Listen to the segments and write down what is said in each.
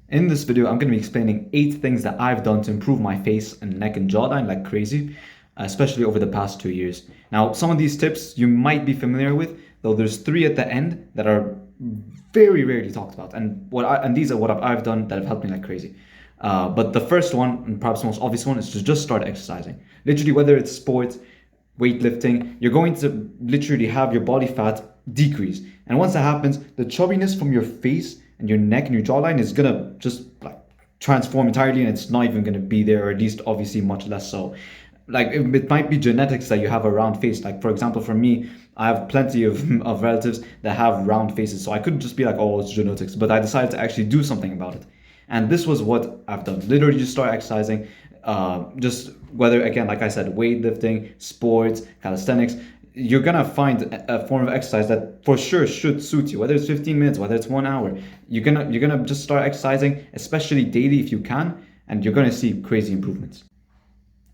In this video, I'm going to be explaining 8 things that I've done to improve my face and neck and jawline like crazy, especially over the past 2 years. Now, some of these tips you might be familiar with, though there's 3 at the end that are very rarely talked about, and these are what I've done that have helped me like crazy. But the first one, and perhaps the most obvious one, is to just start exercising. Literally, whether it's sports, weightlifting, you're going to literally have your body fat decrease. And once that happens, the chubbiness from your face and your neck and your jawline is gonna just like transform entirely, and it's not even gonna be there, or at least obviously much less so. Like it might be genetics that you have a round face. Like for example, for me, I have plenty of relatives that have round faces, so I couldn't just be like, oh, it's genetics. But I decided to actually do something about it, and this was what I've done. Literally, just start exercising. Just whether, again, like I said, weightlifting, sports, calisthenics, you're gonna find a form of exercise that for sure should suit you. Whether it's 15 minutes, whether it's 1 hour, you're gonna just start exercising, especially daily if you can, and you're gonna see crazy improvements.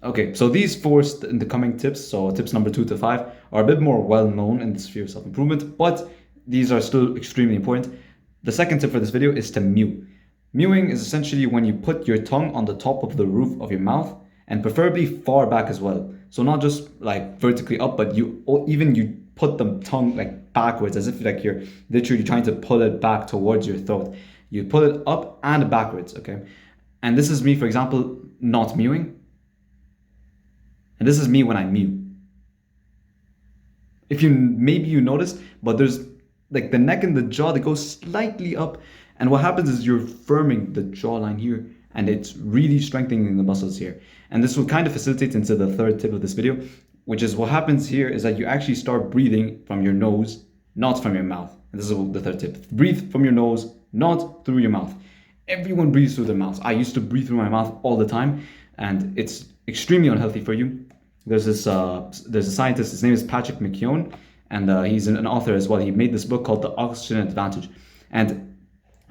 Okay, so these four in the coming tips, so tips number 2 to 5, are a bit more well known in the sphere of self improvement, but these are still extremely important. The second tip for this video is to mew. Mewing is essentially when you put your tongue on the top of the roof of your mouth, and preferably far back as well. So not just like vertically up, but you put the tongue like backwards, as if like you're literally trying to pull it back towards your throat. You pull it up and backwards, okay? And this is me, for example, not mewing. And this is me when I mew. If you maybe you notice, but there's like the neck and the jaw that goes slightly up, and what happens is you're firming the jawline here, and it's really strengthening the muscles here. And this will kind of facilitate into the third tip of this video, which is what happens here is that you actually start breathing from your nose, not from your mouth. And this is the third tip. Breathe from your nose, not through your mouth. Everyone breathes through their mouth. I used to breathe through my mouth all the time, and it's extremely unhealthy for you. There's a scientist, his name is Patrick McKeown, and he's an author as well. He made this book called The Oxygen Advantage. And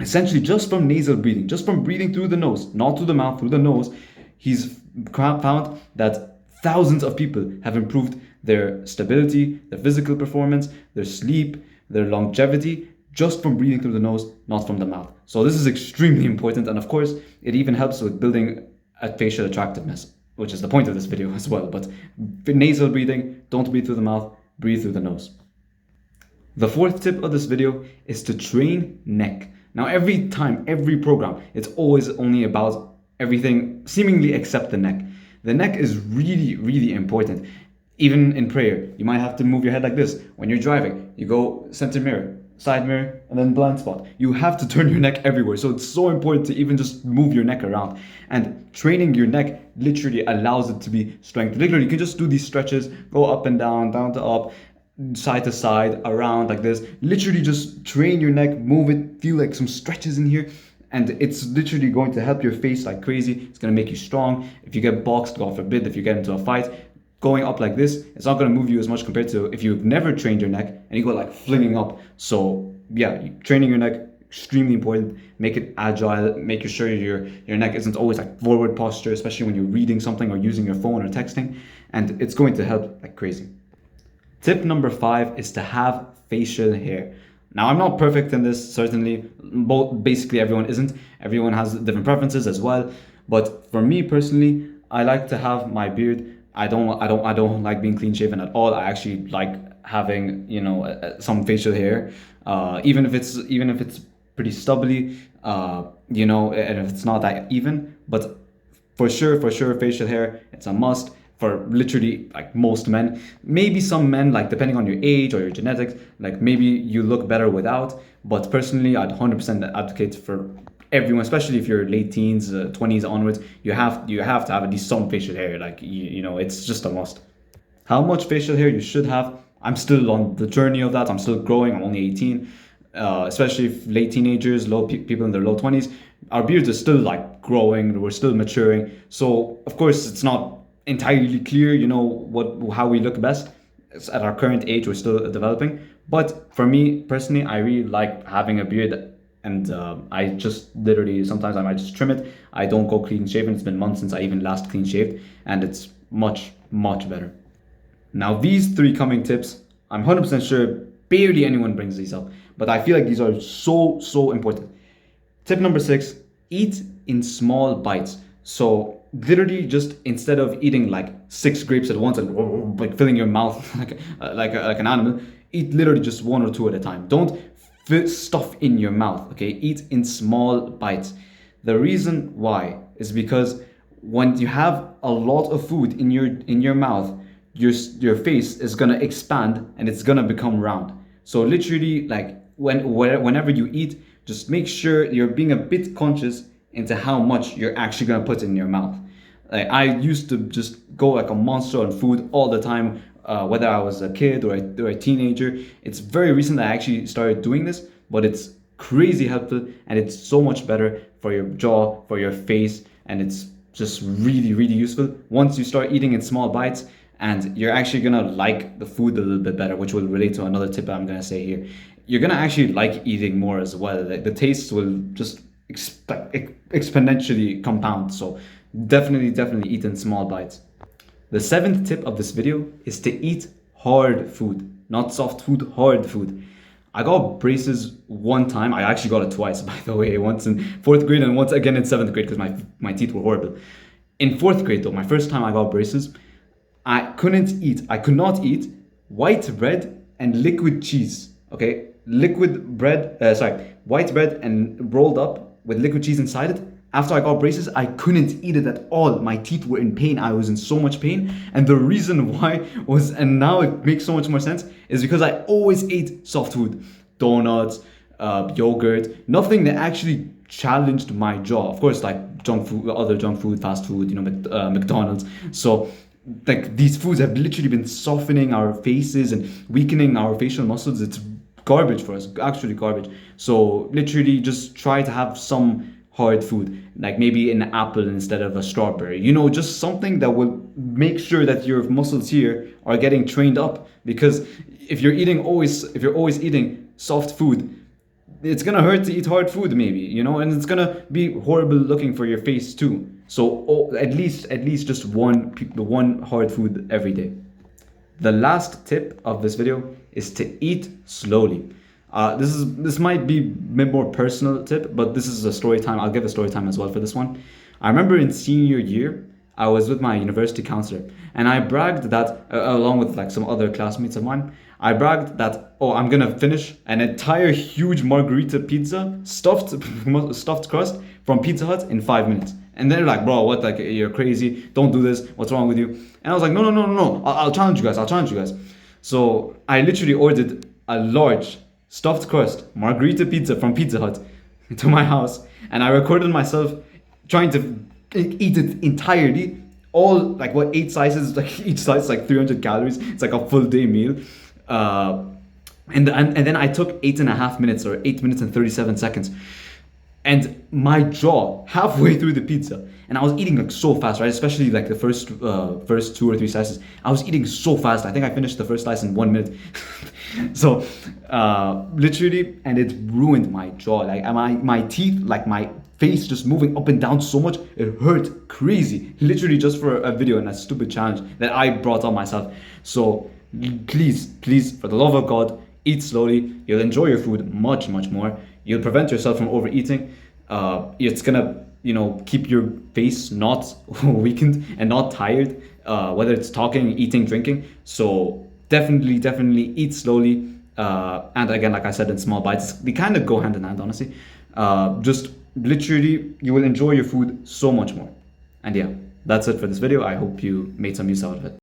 essentially, just from nasal breathing, just from breathing through the nose, not through the mouth, through the nose, he's found that thousands of people have improved their stability, their physical performance, their sleep, their longevity, just from breathing through the nose, not from the mouth. So this is extremely important, and of course, it even helps with building a facial attractiveness, which is the point of this video as well. But nasal breathing, don't breathe through the mouth, breathe through the nose. The fourth tip of this video is to train neck. Now, every time, every program, it's always only about everything seemingly except the neck. The neck is really, really important. Even in prayer, you might have to move your head like this. When you're driving, you go center mirror, side mirror, and then blind spot. You have to turn your neck everywhere. So it's so important to even just move your neck around. And training your neck literally allows it to be strength. Literally, you can just do these stretches, go up and down, down to up, side to side, around like this. Literally just train your neck, move it, feel like some stretches in here. And it's literally going to help your face like crazy. It's going to make you strong. If you get boxed, God forbid, if you get into a fight, going up like this, it's not going to move you as much compared to if you've never trained your neck and you go like flinging up. So yeah, training your neck, extremely important. Make it agile, make sure your neck isn't always like forward posture, especially when you're reading something or using your phone or texting, and it's going to help like crazy. Tip number 5 is to have facial hair. Now, I'm not perfect in this, certainly. Basically, everyone isn't. Everyone has different preferences as well. But for me personally, I like to have my beard. I don't like being clean shaven at all. I actually like having, some facial hair, even if it's pretty stubbly, and if it's not that even. But for sure, facial hair, it's a must for literally like most men. Maybe some men, like depending on your age or your genetics, like maybe you look better without. But personally, I'd 100% advocate for everyone, especially if you're late teens, 20s onwards. You have to have at least some facial hair. Like it's just a must. How much facial hair you should have? I'm still on the journey of that. I'm still growing. I'm only 18. Especially if late teenagers, people in their low 20s, our beards are still like growing. We're still maturing. So of course, it's not entirely clear, how we look best. It's at our current age, we're still developing. But for me personally, I really like having a beard, and I just literally sometimes I might just trim it. I don't go clean shaven. It's been months since I even last clean shaved, and it's much better. Now, these 3 coming tips, I'm 100% sure barely anyone brings these up, but I feel like these are so important. Tip number 6, eat in small bites. So literally, just instead of eating like 6 grapes at once and like filling your mouth like an animal, eat literally just 1 or 2 at a time. Don't fit stuff in your mouth. Okay, eat in small bites. The reason why is because when you have a lot of food in your mouth, your face is gonna expand and it's gonna become round. So literally, like whenever you eat, just make sure you're being a bit conscious into how much you're actually gonna put in your mouth. Like I used to just go like a monster on food all the time, whether I was a kid or a teenager. It's very recent that I actually started doing this, but it's crazy helpful and it's so much better for your jaw, for your face, and it's just really, really useful once you start eating in small bites. And you're actually gonna like the food a little bit better, which will relate to another tip I'm gonna say here. You're gonna actually like eating more as well. Like the taste will just exponentially compound. So definitely eat in small bites. The seventh tip of this video is to eat hard food, not soft food, hard food. I got braces one time. I actually got it twice, by the way. Once in fourth grade and once again in seventh grade because my teeth were horrible. In fourth grade, though, my first time I got braces, I could not eat white bread and liquid cheese. Okay, white bread and rolled up with liquid cheese inside it. After I got braces, I couldn't eat it at all. My teeth were in pain. I was in so much pain. And the reason why was, and now it makes so much more sense, is because I always ate soft food, donuts, yogurt, nothing that actually challenged my jaw. Of course, like junk food, other junk food, fast food, McDonald's. So like these foods have literally been softening our faces and weakening our facial muscles. It's garbage for us, actually garbage. So literally just try to have some hard food, like maybe an apple instead of a strawberry, just something that will make sure that your muscles here are getting trained up. Because if you're always eating soft food, it's gonna hurt to eat hard food maybe, and it's gonna be horrible looking for your face too. So at least just one hard food every day. The last tip of this video is to eat slowly. This might be a bit more personal tip, but this is a story time. I'll give a story time as well for this one. I remember in senior year, I was with my university counselor, and I bragged that, along with like some other classmates of mine, I bragged that, oh, I'm gonna finish an entire huge margarita pizza, stuffed crust from Pizza Hut in 5 minutes. And they're like, bro, what? Like, you're crazy. Don't do this. What's wrong with you? And I was like, no. I'll challenge you guys. So I literally ordered a large stuffed crust margarita pizza from Pizza Hut to my house, and I recorded myself trying to eat it entirely, all like 8 slices, like each slice like 300 calories. It's like a full day meal. And then I took 8.5 minutes, or 8 minutes and 37 seconds. And my jaw halfway through the pizza, and I was eating like so fast, right? Especially like the first 2 or 3 slices. I was eating so fast. I think I finished the first slice in 1 minute. So literally, and it ruined my jaw. Like my teeth, like my face, just moving up and down so much. It hurt crazy. Literally just for a video and a stupid challenge that I brought on myself. So please, for the love of God, eat slowly. You'll enjoy your food much more. You'll prevent yourself from overeating. It's gonna, keep your face not weakened and not tired, whether it's talking, eating, drinking. So definitely eat slowly. And again, like I said, in small bites. They kind of go hand in hand, honestly. Just literally, you will enjoy your food so much more. And yeah, that's it for this video. I hope you made some use out of it.